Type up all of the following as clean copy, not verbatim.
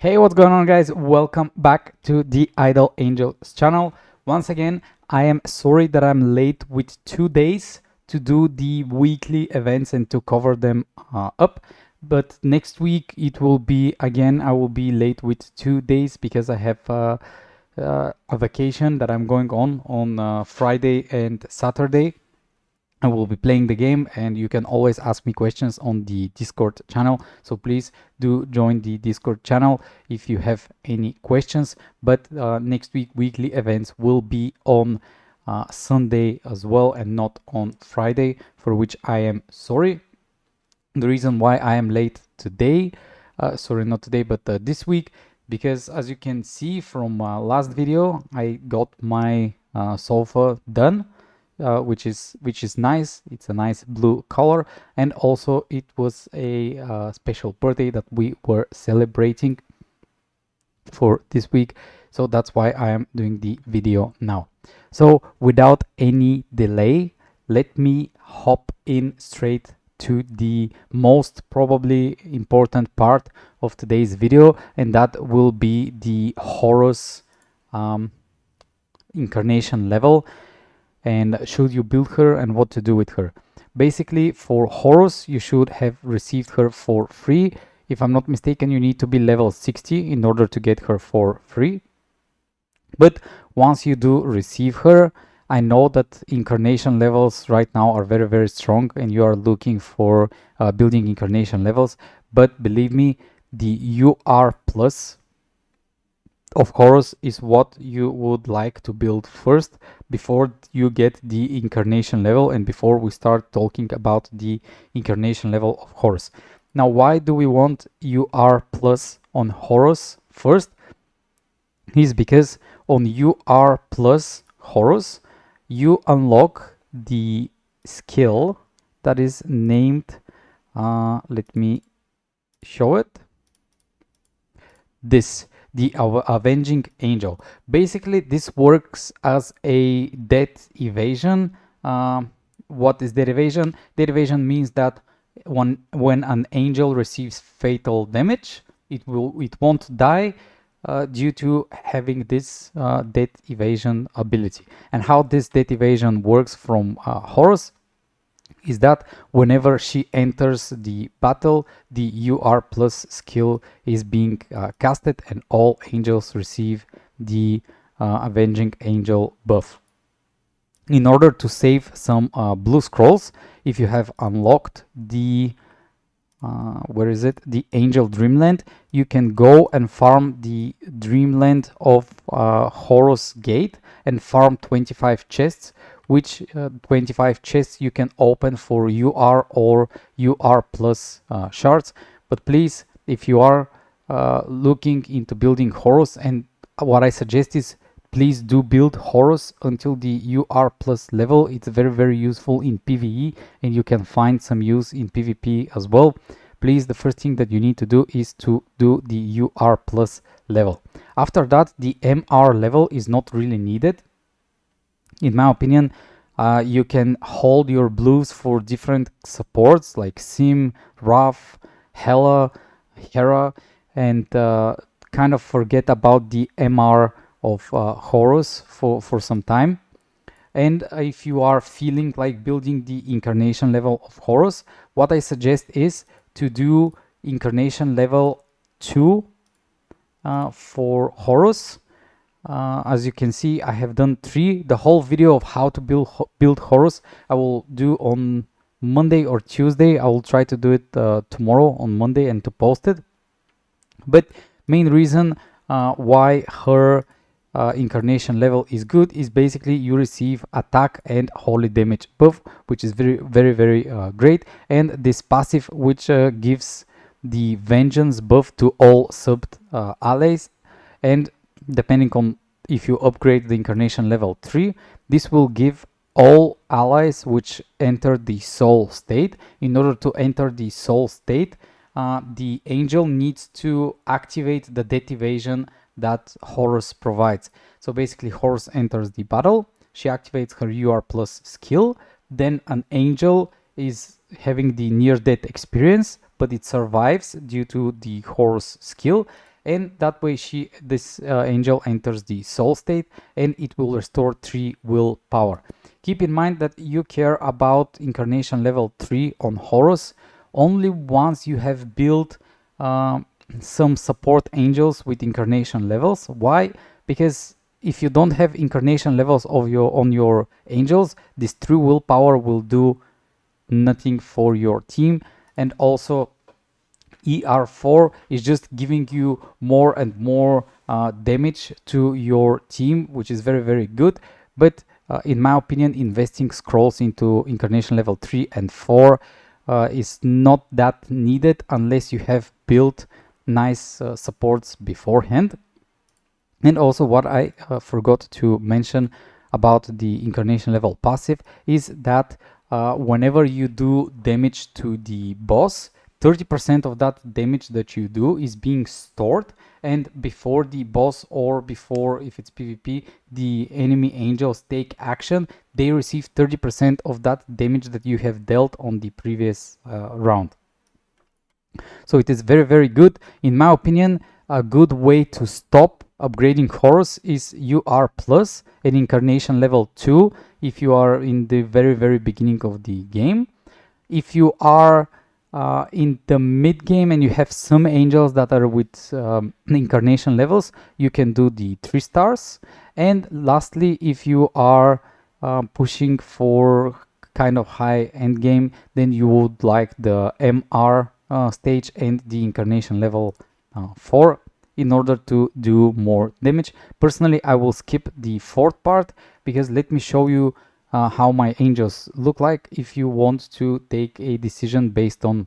Hey, what's going on, guys? Welcome back to the Idol Angels channel. Once again, I am sorry that I'm late with 2 days to do the weekly events and to cover them up. But next week it will be again, I will be late with 2 days because I have a vacation that I'm going on Friday and Saturday. I will be playing the game, and you can always ask me questions on the Discord channel. So please do join the Discord channel if you have any questions. But next week, weekly events will be on Sunday as well, and not on Friday, for which I am sorry. The reason why I am late today, sorry, not today, but this week, because as you can see from last video, I got my sofa done. Which is nice. It's a nice blue color, and also it was a special birthday that we were celebrating for this week, so that's why I am doing the video now. So without any delay, let me hop in straight to the most probably important part of today's video, and that will be the HORUS incarnation level, and should you build her and what to do with her. Basically, for HORUS, you should have received her for free. If I'm not mistaken, you need to be level 60 in order to get her for free. But once you do receive her, I know that incarnation levels right now are very, very strong, and you are looking for building incarnation levels. But believe me, the UR plus of HORUS is what you would like to build first before you get the incarnation level and before we start talking about the incarnation level of HORUS. Now, why do we want UR plus on HORUS first? Is because on UR plus HORUS you unlock the skill that is named, let me show it, this, the Avenging Angel. Basically, this works as a death evasion. What is death evasion? Death evasion means that when an angel receives fatal damage, it won't die due to having this death evasion ability. And how this death evasion works from HORUS is that whenever she enters the battle, the UR plus skill is being casted, and all angels receive the Avenging Angel buff. In order to save some blue scrolls, if you have unlocked the where is it? The Angel Dreamland, you can go and farm the Dreamland of Horus Gate and farm 25 chests, which 25 chests you can open for UR or UR plus shards. But please, if you are looking into building Horus, and what I suggest is please do build HORUS until the UR plus level. It's very, very useful in PvE, and you can find some use in PvP as well. Please, the first thing that you need to do is to do the UR plus level. After that, the MR level is not really needed. In my opinion, you can hold your blues for different supports like Sim, Raph, Haivera, and kind of forget about the MR of HORUS for some time. And if you are feeling like building the incarnation level of HORUS, what I suggest is to do incarnation level 2 for HORUS. As you can see, I have done 3. The whole video of how to build HORUS I will do on Monday or Tuesday. I will try to do it tomorrow on Monday and to post it. But main reason why her incarnation level is good is basically you receive attack and holy damage buff, which is very, very, very great, and this passive which gives the vengeance buff to all subbed allies. And depending on if you upgrade the incarnation level 3, this will give all allies which enter the soul state. In order to enter the soul state, the angel needs to activate the death evasion that HORUS provides. So basically, HORUS enters the battle, she activates her UR plus skill, then an angel is having the near death experience, but it survives due to the HORUS skill, and that way this angel enters the soul state and it will restore 3 willpower. Keep in mind that you care about incarnation level 3 on Horus only once you have built some support angels with incarnation levels. Why? Because if you don't have incarnation levels of your angels, this 3 willpower will do nothing for your team. And also ER4 is just giving you more and more damage to your team, which is very, very good. But in my opinion, investing scrolls into incarnation level 3 and 4 is not that needed unless you have built nice supports beforehand. And also what I forgot to mention about the incarnation level passive is that whenever you do damage to the boss, 30% of that damage that you do is being stored, and before the boss or before, if it's PvP, the enemy angels take action, they receive 30% of that damage that you have dealt on the previous round. So it is very, very good. In my opinion, a good way to stop upgrading Horus is UR plus and Incarnation level 2 if you are in the very, very beginning of the game. If you are in the mid game and you have some angels that are with Incarnation levels, you can do the 3 stars. And lastly, if you are pushing for kind of high end game, then you would like the MR stage and the Incarnation level 4 in order to do more damage. Personally, I will skip the fourth part because let me show you how my angels look like if you want to take a decision based on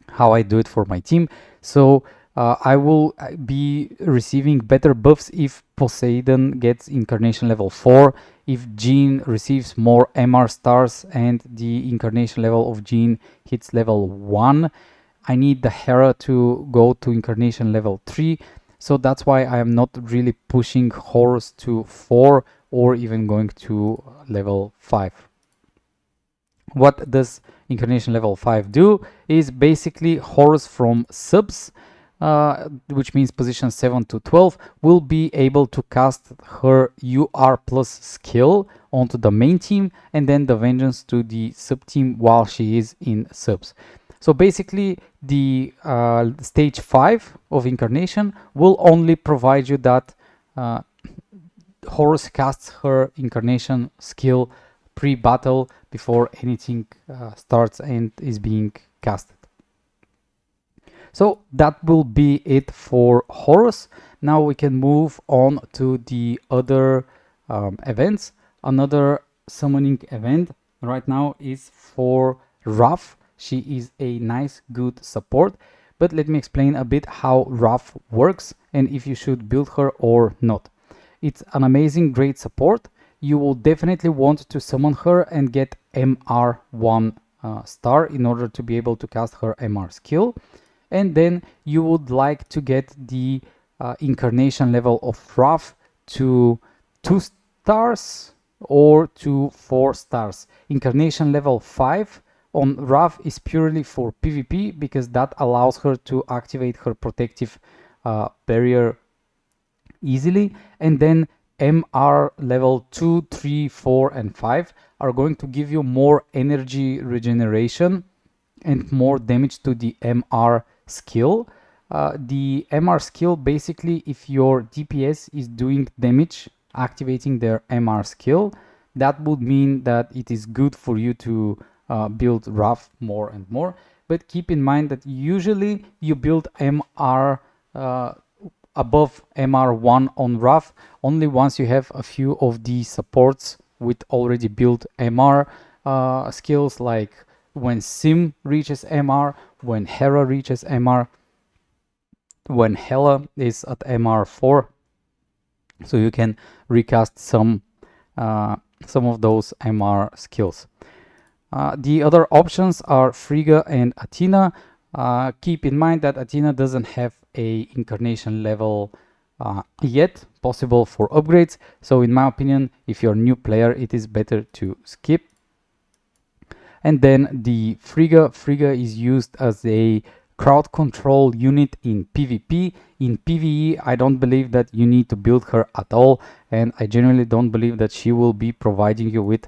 how I do it for my team. So I will be receiving better buffs if Poseidon gets Incarnation level 4, if Jean receives more MR stars and the Incarnation level of Jean hits level 1. I need the Hera to go to Incarnation level 3, so that's why I am not really pushing Horus to 4 or even going to level 5. What does Incarnation level 5 do is basically Horus from subs, which means position 7 to 12, will be able to cast her UR plus skill onto the main team and then the vengeance to the sub team while she is in subs. So basically the stage 5 of Incarnation will only provide you that Horus casts her Incarnation skill pre-battle before anything starts and is being casted. So that will be it for Horus. Now we can move on to the other events. Another summoning event right now is for Raph. She is a nice, good support, but let me explain a bit how Raph works and if you should build her or not. It's an amazing, great support. You will definitely want to summon her and get MR1 star in order to be able to cast her MR skill. And then you would like to get the Incarnation level of Raph to 2 stars or to 4 stars. Incarnation level 5 on Raph is purely for PvP because that allows her to activate her protective barrier easily, and then MR level 2, 3, 4 and 5 are going to give you more energy regeneration and more damage to the MR skill. The MR skill, basically if your DPS is doing damage activating their MR skill, that would mean that it is good for you to build Raph more and more. But keep in mind that usually you build MR above MR1 on Raph only once you have a few of the supports with already built MR skills, like when Sim reaches MR, when Hera reaches MR, when Hela is at MR4. So you can recast some of those MR skills. The other options are Frigga and Athena. Keep in mind that Athena doesn't have a Incarnation level yet possible for upgrades. So in my opinion, if you're a new player, it is better to skip. And then the Frigga is used as a crowd control unit in PvP. In PvE, I don't believe that you need to build her at all, and I genuinely don't believe that she will be providing you with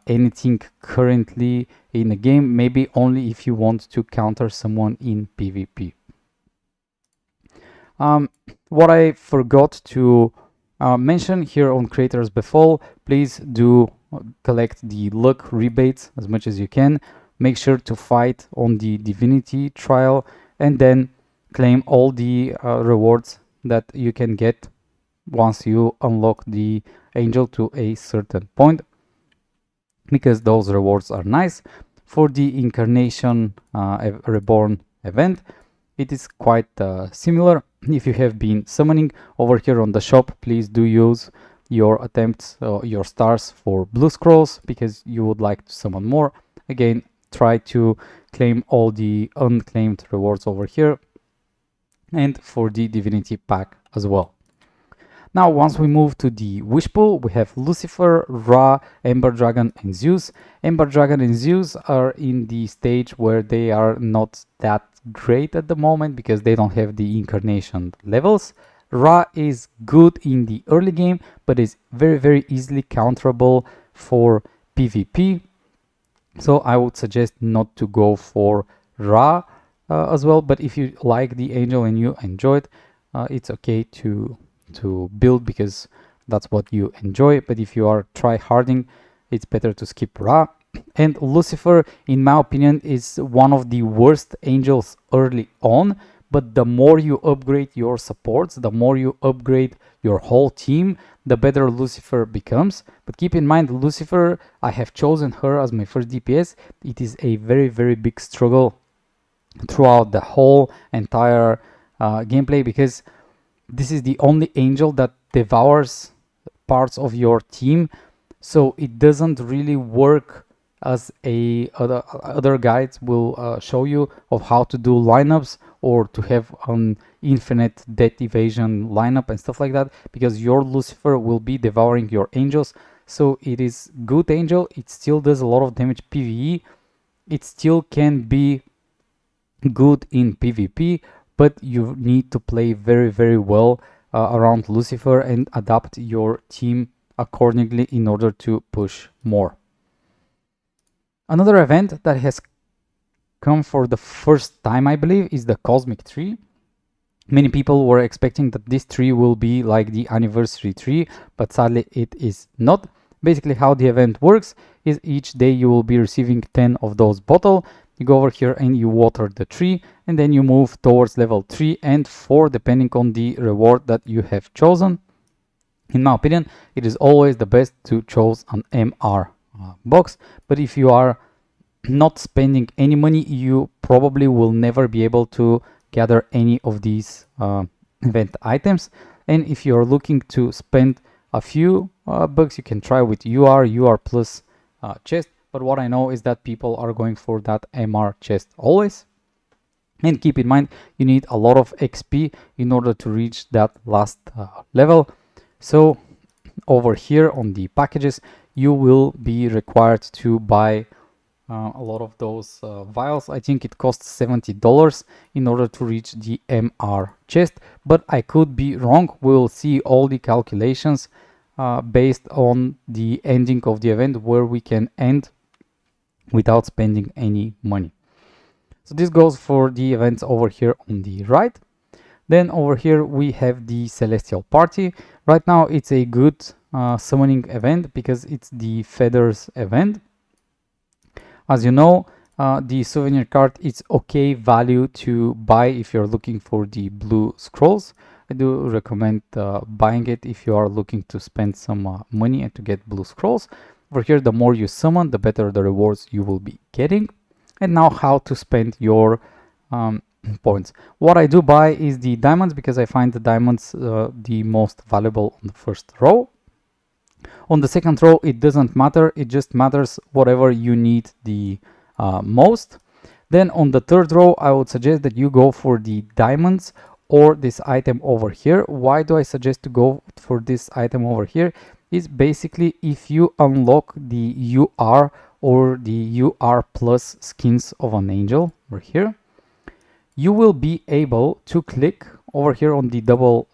anything currently in the game, maybe only if you want to counter someone in PvP. What I forgot to mention here on Creators Befall, please do collect the luck rebates as much as you can. Make sure to fight on the divinity trial and then claim all the rewards that you can get once you unlock the angel to a certain point, because those rewards are nice. For the Incarnation reborn event, it is quite similar. If you have been summoning over here on the shop, please do use your attempts, your stars for blue scrolls, because you would like to summon more. Again, try to claim all the unclaimed rewards over here, and for the divinity pack as well. Now, once we move to the wish pool, we have Lucifer, Ra, Ember Dragon, and Zeus. Ember Dragon and Zeus are in the stage where they are not that great at the moment because they don't have the incarnation levels. Ra is good in the early game, but is very easily counterable for PvP. So I would suggest not to go for Ra as well. But if you like the angel and you enjoy it, it's okay to build because that's what you enjoy. But if you are try-harding, it's better to skip Ra. And Lucifer, in my opinion, is one of the worst angels early on, but the more you upgrade your supports, the more you upgrade your whole team, the better Lucifer becomes. But keep in mind, Lucifer, I have chosen her as my first DPS. It is a very big struggle throughout the whole entire gameplay, because this is the only angel that devours parts of your team, so it doesn't really work as other guides will show you of how to do lineups or to have an infinite death evasion lineup and stuff like that, because your Lucifer will be devouring your angels. So it is good angel, it still does a lot of damage PvE, it still can be good in PvP, but you need to play very well around Lucifer and adapt your team accordingly in order to push more. Another event that has come for the first time, I believe, is the Cosmic Tree. Many people were expecting that this tree will be like the anniversary tree, but sadly it is not. Basically how the event works is each day you will be receiving 10 of those bottles. You go over here and you water the tree, and then you move towards level 3 and 4 depending on the reward that you have chosen. In my opinion, it is always the best to choose an MR box, but if you are not spending any money, you probably will never be able to gather any of these event items. And if you are looking to spend a few bucks, you can try with UR plus chest. But what I know is that people are going for that MR chest always. And keep in mind, you need a lot of XP in order to reach that last level. So over here on the packages, you will be required to buy a lot of those vials. I think it costs $70 in order to reach the MR chest, but I could be wrong. We'll see all the calculations based on the ending of the event, where we can end without spending any money. So this goes for the events over here on the right. Then over here we have the Celestial Party. Right now it's a good summoning event because it's the Feathers event. As you know, the souvenir card is okay value to buy if you're looking for the blue scrolls. I do recommend buying it if you are looking to spend some money and to get blue scrolls. Over here, the more you summon, the better the rewards you will be getting. And now how to spend your points. What I do buy is the diamonds, because I find the diamonds the most valuable on the first row. On the second row, it doesn't matter. It just matters whatever you need the most. Then on the third row, I would suggest that you go for the diamonds or this item over here. Why do I suggest to go for this item over here? Is basically if you unlock the UR or the UR plus skins of an angel over here, you will be able to click over here on the double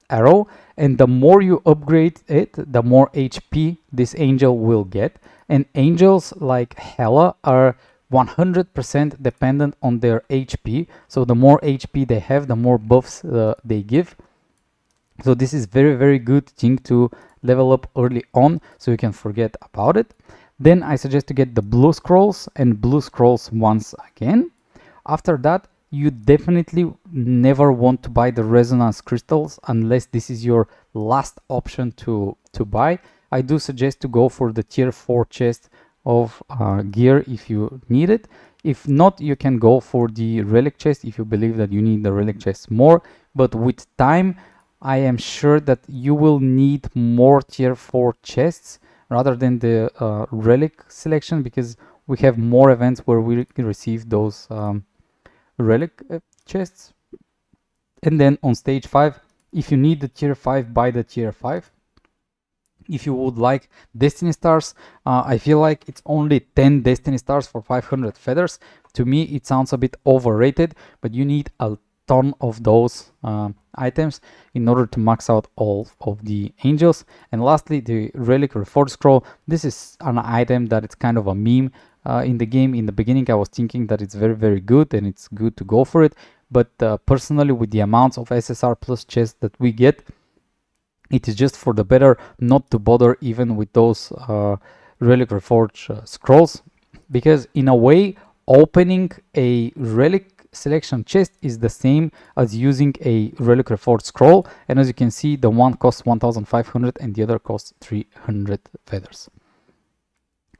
arrow, and the more you upgrade it, the more HP this angel will get. And angels like Hela are 100% dependent on their HP, so the more HP they have, the more buffs they give. So this is very good thing to level up early on, so you can forget about it. Then I suggest to get the blue scrolls and blue scrolls once again. After that, you definitely never want to buy the resonance crystals unless this is your last option to buy. I do suggest to go for the tier 4 chest of gear if you need it. If not, you can go for the relic chest if you believe that you need the relic chest more. But with time, I am sure that you will need more tier 4 chests rather than the relic selection, because we have more events where we receive those relic chests. And then on stage 5, if you need the tier 5, buy the tier 5. If you would like destiny stars, I feel like it's only 10 destiny stars for 500 feathers. To me it sounds a bit overrated, but you need a ton of those items in order to max out all of the angels. And lastly, the relic reforged scroll. This is an item that it's kind of a meme in the game. In the beginning I was thinking that it's very good and it's good to go for it, but personally, with the amounts of SSR plus chests that we get, it is just for the better not to bother even with those relic reforged scrolls, because in a way opening a relic selection chest is the same as using a relic reforged scroll, and as you can see, the one costs 1500 and the other costs 300 feathers.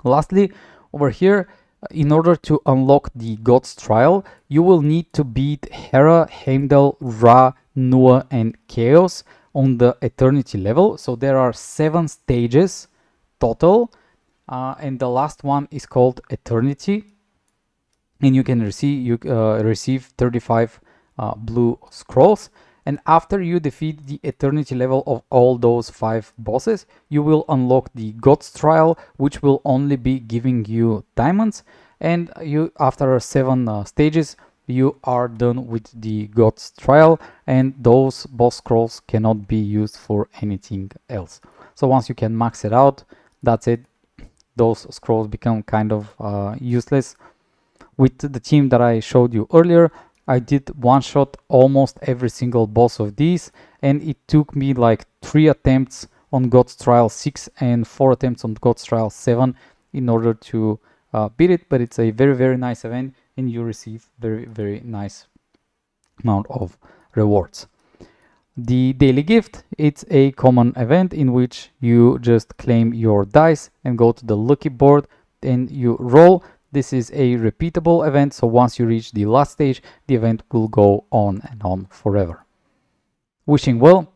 Lastly, over here, in order to unlock the God's Trial, you will need to beat Hera, Heimdall, Ra, Nua and Chaos on the Eternity level. So there are 7 stages total, and the last one is called Eternity. And you can receive 35 blue scrolls. And after you defeat the Eternity level of all those 5 bosses, you will unlock the God's Trial, which will only be giving you diamonds. And you, after 7 stages, you are done with the God's Trial, and those boss scrolls cannot be used for anything else. So once you can max it out, that's it. Those scrolls become kind of useless. With the team that I showed you earlier, I did one-shot almost every single boss of these, and it took me like 3 attempts on God's Trial 6 and 4 attempts on God's Trial 7 in order to beat it. But it's a very nice event, and you receive very nice amount of rewards. The daily gift, it's a common event in which you just claim your dice and go to the lucky board and you roll. This is a repeatable event, so once you reach the last stage, the event will go on and on forever. Wishing well,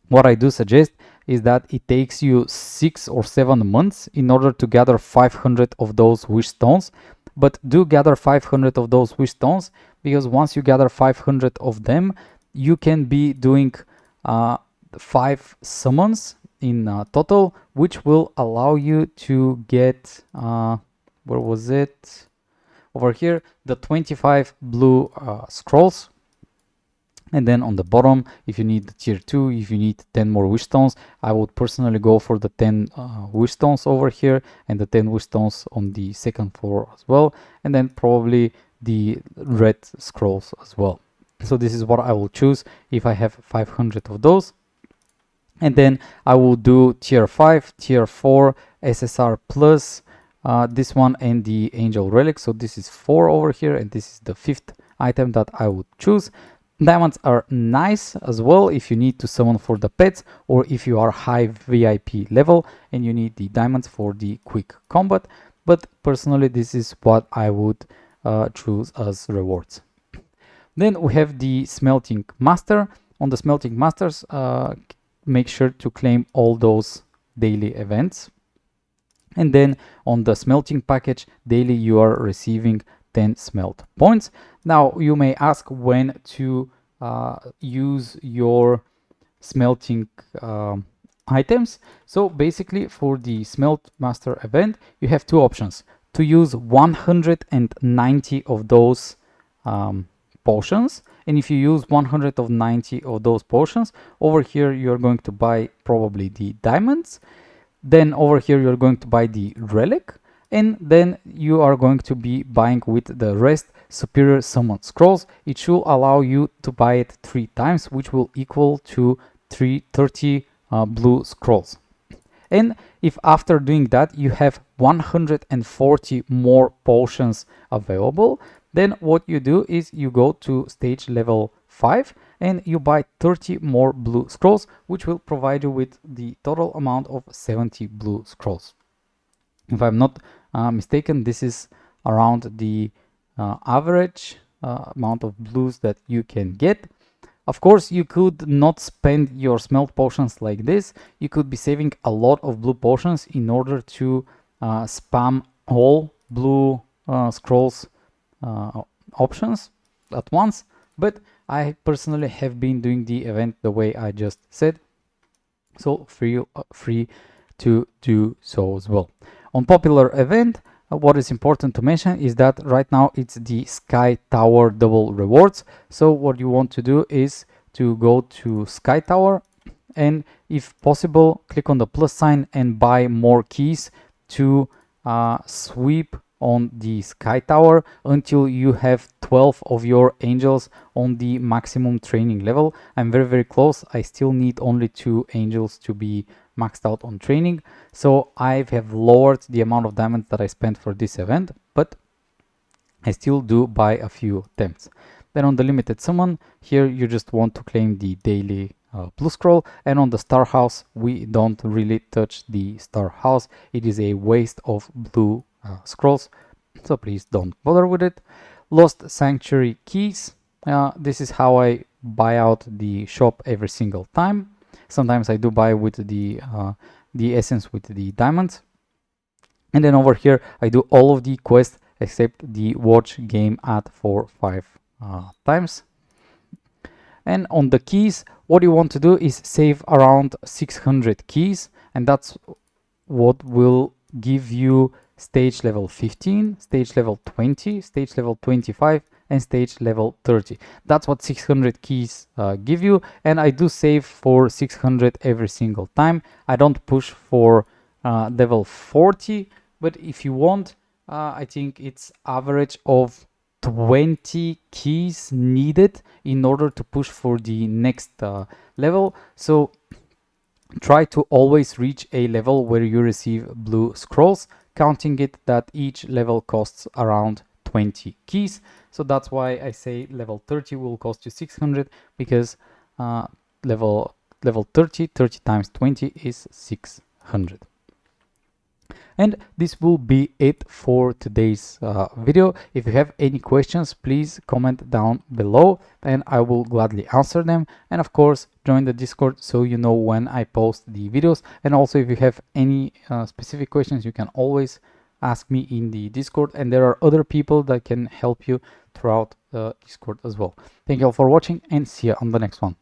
what I do suggest is that it takes you 6 or 7 months in order to gather 500 of those wish stones. But do gather 500 of those wish stones, because once you gather 500 of them, you can be doing 5 summons in total, which will allow you to get where was it? Over here, the 25 blue scrolls. And then on the bottom, if you need the tier 2, if you need 10 more wish stones, I would personally go for the 10 wish stones over here and the 10 wish stones on the second floor as well. And then probably the red scrolls as well. So this is what I will choose if I have 500 of those. And then I will do tier 5, tier 4, SSR plus, this one and the angel relic. So this is 4 over here, and this is the 5th item that I would choose. Diamonds are nice as well if you need to summon for the pets, or if you are high VIP level and you need the diamonds for the quick combat. But personally, this is what I would choose as rewards. Then we have the Smelting Master. On the Smelting Masters, make sure to claim all those daily events. And then on the smelting package daily, you are receiving 10 smelt points. Now you may ask when to use your smelting items. So basically, for the Smelt Master event, you have 2 options: to use 190 of those potions, and if you use 190 of those potions, over here you're going to buy probably the diamonds, then over here you're going to buy the relic, and then you are going to be buying with the rest superior summon scrolls. It should allow you to buy it 3 times, which will equal to 330 blue scrolls. And if after doing that you have 140 more potions available, then what you do is you go to stage level 5 and you buy 30 more blue scrolls, which will provide you with the total amount of 70 blue scrolls. If I'm not mistaken, this is around the average amount of blues that you can get. Of course, you could not spend your smelt potions like this. You could be saving a lot of blue potions in order to spam all blue scrolls options at once. But I personally have been doing the event the way I just said. So feel free to do so as well. On popular event, what is important to mention is that right now it's the Sky Tower double rewards. So what you want to do is to go to Sky Tower and if possible click on the plus sign and buy more keys to sweep on the Sky Tower until you have 12 of your angels on the maximum training level. I'm very close. I still need only 2 angels to be maxed out on training, so I have lowered the amount of diamonds that I spent for this event, but I still do buy a few attempts. Then on the limited summon, here you just want to claim the daily blue scroll, and on the star house we don't really touch the star house. It is a waste of blue scrolls, so please don't bother with it. Lost Sanctuary keys, this is how I buy out the shop every single time. Sometimes I do buy with the essence with the diamonds, and then over here I do all of the quests except the watch game ad for 5 times. And on the keys, what you want to do is save around 600 keys, and that's what will give you stage level 15, stage level 20, stage level 25, and stage level 30. That's what 600 keys give you, and I do save for 600 every single time. I don't push for level 40, but if you want, I think it's average of 20 keys needed in order to push for the next level. So try to always reach a level where you receive blue scrolls, counting it that each level costs around 20 keys. So that's why I say level 30 will cost you 600, because level 30 times 20 is 600. And this will be it for today's video. If you have any questions, please comment down below and I will gladly answer them. And of course, join the Discord so you know when I post the videos. And also, if you have any specific questions, you can always ask me in the Discord, and there are other people that can help you throughout the Discord as well. Thank you all for watching and see you on the next one.